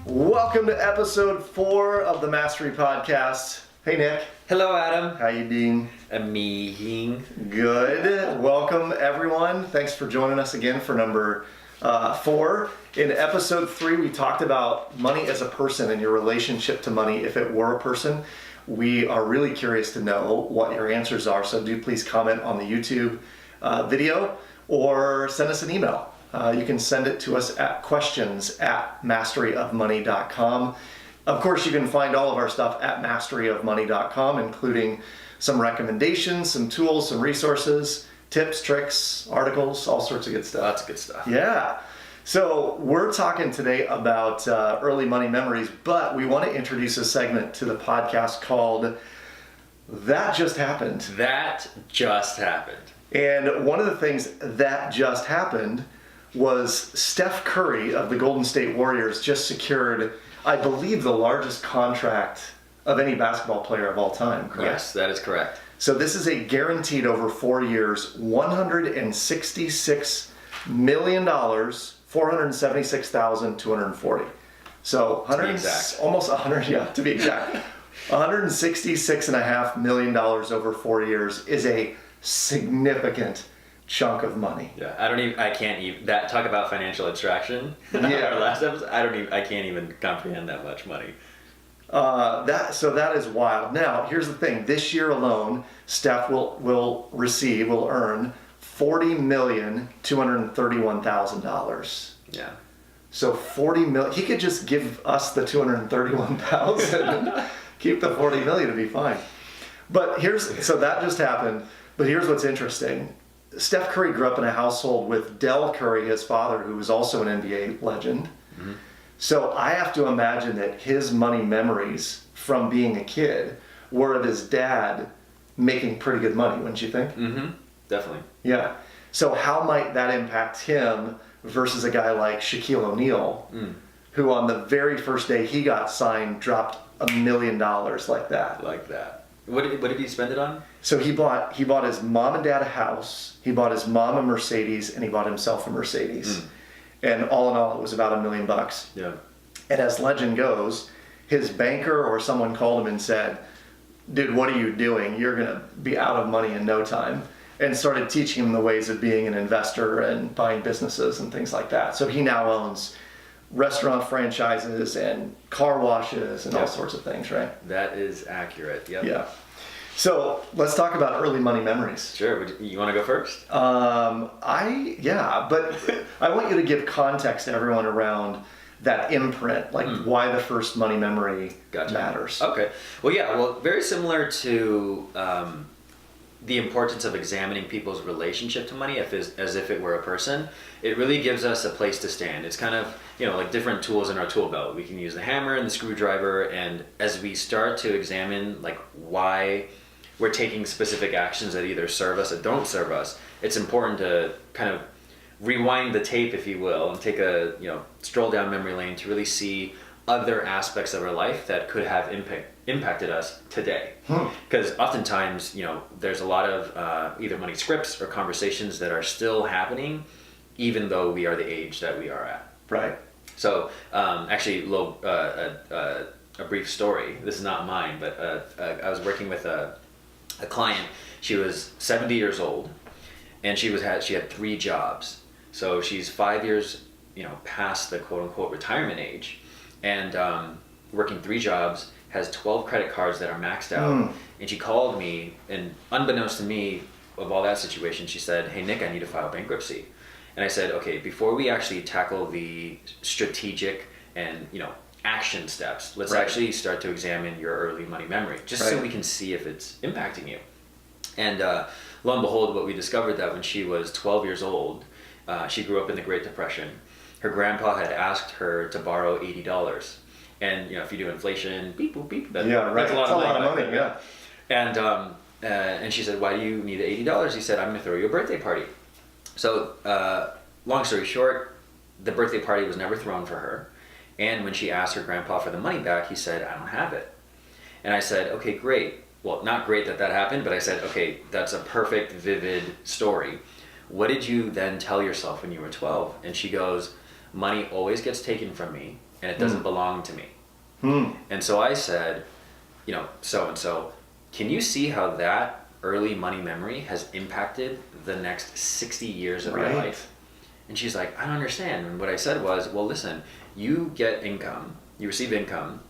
Welcome to episode 4 of the Mastery Podcast. Hey Nick. Hello Adam. How you doing? Amazing. Good. Welcome everyone. Thanks for joining us again for number 4. In episode 3 we talked about money as a person and your relationship to money if it were a person. We are really curious to know what your answers are, so do please comment on the YouTube video or send us an email. You can send it to us at questions@masteryofmoney.com. Of course, you can find all of our stuff at masteryofmoney.com, including some recommendations, some tools, some resources, tips, tricks, articles, all sorts of good stuff. Lots of good stuff. Yeah. So we're talking today about early money memories, but we want to introduce a segment to the podcast called That Just Happened. That just happened. And one of the things that just happened was Steph Curry of the Golden State Warriors just secured, I believe, the largest contract of any basketball player of all time, correct? Yes, that is correct. So this is a guaranteed over 4 years, $166 million, $476,240. So almost 100, yeah, to be exact. $166.5 million over 4 years is a significant chunk of money. Yeah, I can't even, that talk about financial abstraction. Yeah. Our last episode, I can't even comprehend that much money. That is wild. Now, here's the thing. This year alone, Steph will earn $40,231,000. Yeah. So 40 million. He could just give us the 231,000 and keep the 40 million to be fine. But so that just happened. But here's what's interesting. Steph Curry grew up in a household with Del Curry, his father, who was also an NBA legend. Mm-hmm. So I have to imagine that his money memories from being a kid were of his dad making pretty good money, wouldn't you think? Mm-hmm. Definitely. Yeah. So how might that impact him versus a guy like Shaquille O'Neal, who on the very first day he got signed dropped $1 million like that? Like that. What did he spend it on? So he bought his mom and dad a house, he bought his mom a Mercedes, and he bought himself a Mercedes. And all in all, it was about $1 million. Yeah. And as legend goes, his banker or someone called him and said, "Dude, what are you doing? You're gonna be out of money in no time." And started teaching him the ways of being an investor and buying businesses and things like that. So he now owns restaurant franchises and car washes and all sorts of things, right? That is accurate. Yep. Yeah. So let's talk about early money memories. Sure. You want to go first? But I want you to give context to everyone around that imprint, like why the first money memory matters. Okay. Well, very similar to the importance of examining people's relationship to money as if it were a person. It really gives us a place to stand. It's kind of, like different tools in our tool belt. We can use the hammer and the screwdriver, and as we start to examine like why we're taking specific actions that either serve us or don't serve us, it's important to kind of rewind the tape, if you will, and take a stroll down memory lane to really see other aspects of our life that could have impacted us today. Because oftentimes, there's a lot of either money scripts or conversations that are still happening, even though we are the age that we are at. Right. So, actually, a brief story. This is not mine, but I was working with a client. She was 70 years old, and she had 3 jobs. So she's 5 years, past the quote unquote retirement age, and working 3 jobs, has 12 credit cards that are maxed out. And she called me, and unbeknownst to me of all that situation, she said, "Hey Nick, I need to file bankruptcy." And I said, okay, before we actually tackle the strategic and action steps, let's actually start to examine your early money memory, just so we can see if it's impacting you. And lo and behold, what we discovered that when she was 12 years old, she grew up in the Great Depression. Her grandpa had asked her to borrow $80. And if you do inflation, beep, boop, beep, that's a lot of money. Yeah. And she said, "Why do you need $80? He said, "I'm going to throw you a birthday party." So, long story short, the birthday party was never thrown for her. And when she asked her grandpa for the money back, he said, "I don't have it." And I said, "Okay, great. well, not great that that happened, but I said, okay, that's a perfect, vivid story. What did you then tell yourself when you were 12? And she goes, money always gets taken from me and it doesn't belong to me. And so I said, so-and-so, can you see how that early money memory has impacted the next 60 years of your Right. life? And she's like, I don't understand. And what I said was, well, listen, you get income, you receive income,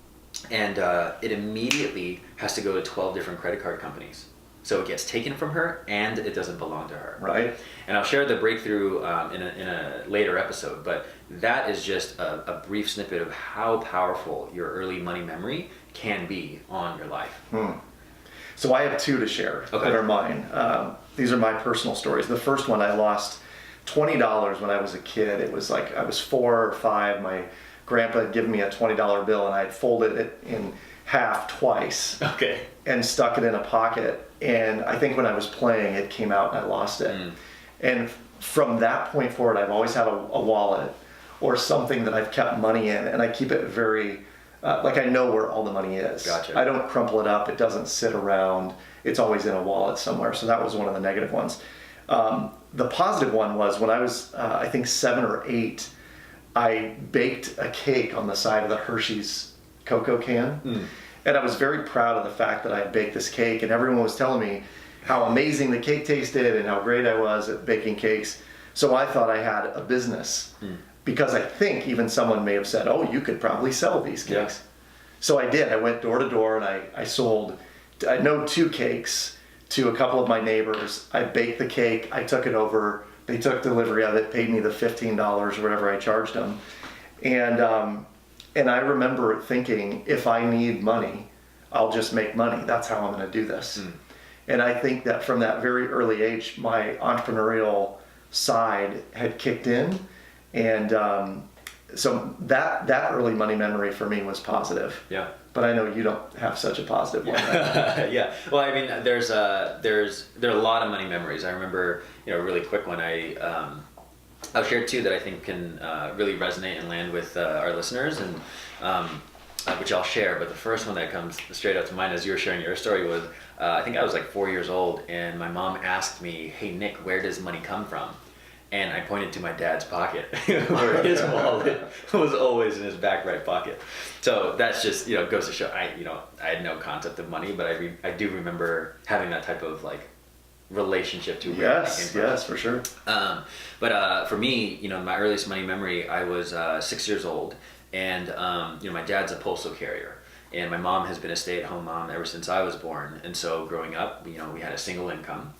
and it immediately has to go to 12 different credit card companies. So it gets taken from her and it doesn't belong to her. Right. And I'll share the breakthrough in a later episode, but that is just a brief snippet of how powerful your early money memory can be on your life. So I have two to share Okay. that are mine. These are my personal stories. The first one, I lost $20 when I was a kid. It was like I was 4 or 5. My grandpa had given me a $20 bill and I had folded it in half twice Okay. and stuck it in a pocket. And I think when I was playing, it came out and I lost it. And from that point forward, I've always had a wallet or something that I've kept money in, and I keep it very, like I know where all the money is. Gotcha. I don't crumple it up. It doesn't sit around. It's always in a wallet somewhere. So that was one of the negative ones. The positive one was when I was, I think 7 or 8, I baked a cake on the side of the Hershey's cocoa can. And I was very proud of the fact that I baked this cake, and everyone was telling me how amazing the cake tasted and how great I was at baking cakes. So I thought I had a business because I think even someone may have said, oh, you could probably sell these cakes. Yeah. So I did. I went door to door and I sold, I know 2 cakes to a couple of my neighbors. I baked the cake. I took it over. They took delivery of it, paid me the $15 or whatever I charged them. And I remember thinking, if I need money, I'll just make money. That's how I'm going to do this. And I think that from that very early age, my entrepreneurial side had kicked in. And so that early money memory for me was positive. Yeah. But I know you don't have such a positive one. Right? Yeah. Well, I mean, there are a lot of money memories. I remember, really quick one. I'll share 2 that I think can really resonate and land with our listeners, and which I'll share. But the first one that comes straight up to mind as you were sharing your story was, I think I was like 4 years old, and my mom asked me, "Hey Nick, where does money come from?" And I pointed to my dad's pocket, where his wallet was always in his back right pocket. So that's just goes to show I had no concept of money, but I do remember having that type of like relationship to where it came from. Yes, for sure. But for me, my earliest money memory, I was 6 years old, and my dad's a postal carrier, and my mom has been a stay-at-home mom ever since I was born. And so growing up, we had a single income.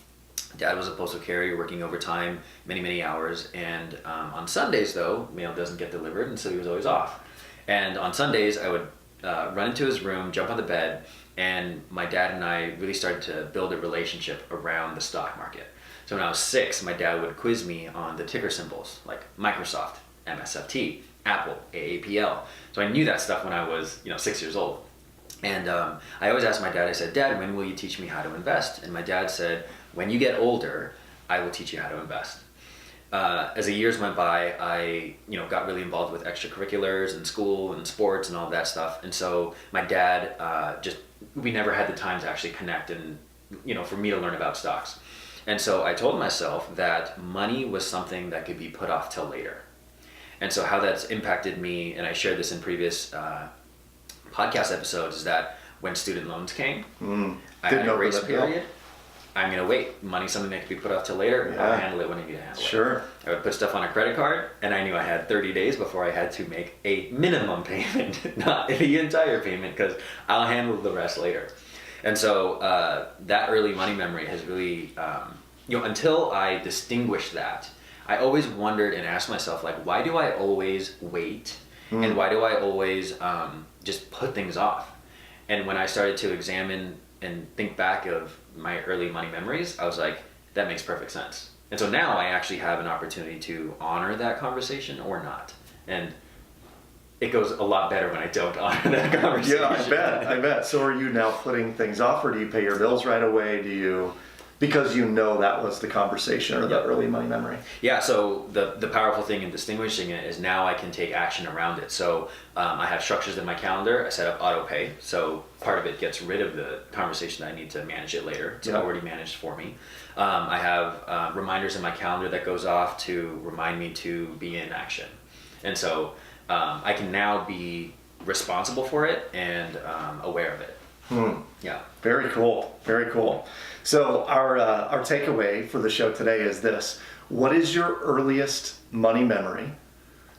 Dad was a postal carrier working overtime many hours, and on Sundays though, mail doesn't get delivered, and so he was always off. And on Sundays, I would run into his room, jump on the bed, and my dad and I really started to build a relationship around the stock market. So when I was 6, my dad would quiz me on the ticker symbols like Microsoft, MSFT, Apple, AAPL. So I knew that stuff when I was 6 years old. And I always asked my dad, I said, "Dad, when will you teach me how to invest?" And my dad said, "When you get older, I will teach you how to invest." As the years went by, I got really involved with extracurriculars and school and sports and all that stuff. And so my dad we never had the time to actually connect and for me to learn about stocks. And so I told myself that money was something that could be put off till later. And so how that's impacted me, and I shared this in previous podcast episodes, is that when student loans came, I had a grace period. I'm going to wait. Money's something that can be put off till later. I'll handle it when I need to handle it. Sure. I would put stuff on a credit card, and I knew I had 30 days before I had to make a minimum payment, not the entire payment, because I'll handle the rest later. And so that early money memory has really, until I distinguished that, I always wondered and asked myself, like, why do I always wait? And why do I always just put things off? And when I started to examine and think back of my early money memories, I was like, that makes perfect sense. And so now I actually have an opportunity to honor that conversation or not. And it goes a lot better when I don't honor that conversation. Yeah, I bet. So are you now putting things off, or do you pay your bills right away? Do you because you know that was the conversation or the Yep. early money memory. Yeah, so the powerful thing in distinguishing it is now I can take action around it. So I have structures in my calendar. I set up auto pay. So part of it gets rid of the conversation that I need to manage it later. It's Yeah. already managed for me. I have reminders in my calendar that goes off to remind me to be in action. And so I can now be responsible for it and aware of it. Yeah. Very cool. Very cool. So our takeaway for the show today is this: what is your earliest money memory?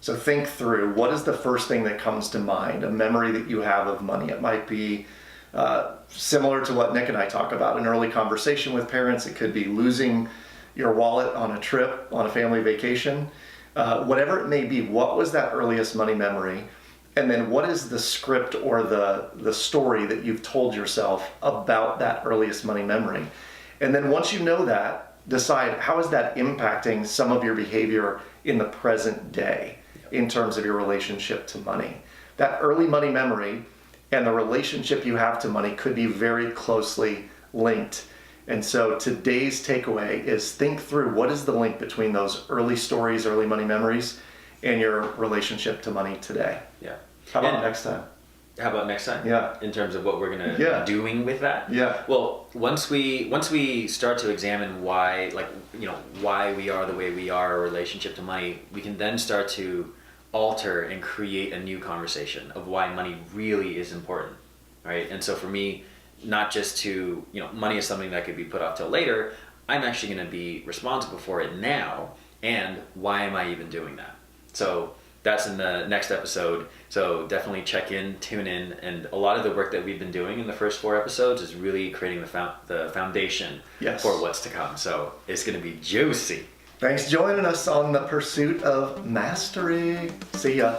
So think through, what is the first thing that comes to mind, a memory that you have of money? It might be similar to what Nick and I talk about, an early conversation with parents. It could be losing your wallet on a trip, on a family vacation. Whatever it may be, what was that earliest money memory? And then what is the script or the story that you've told yourself about that earliest money memory? And then once you know that, decide how is that impacting some of your behavior in the present day in terms of your relationship to money. That early money memory and the relationship you have to money could be very closely linked. And so today's takeaway is think through, what is the link between those early stories, early money memories, and your relationship to money today? Yeah. How about And next time? How about next time? Yeah. In terms of what we're gonna Yeah. be doing with that. Yeah. Well, once we start to examine why, like, you know, why we are the way we are, our relationship to money, we can then start to alter and create a new conversation of why money really is important, right? And so for me, not just to, you know, money is something that could be put off till later. I'm actually going to be responsible for it now, and why am I even doing that? So that's in the next episode. So definitely check in, tune in, and a lot of the work that we've been doing in the first 4 episodes is really creating the foundation Yes. for what's to come. So it's going to be juicy. Thanks for joining us on the pursuit of mastery. See ya.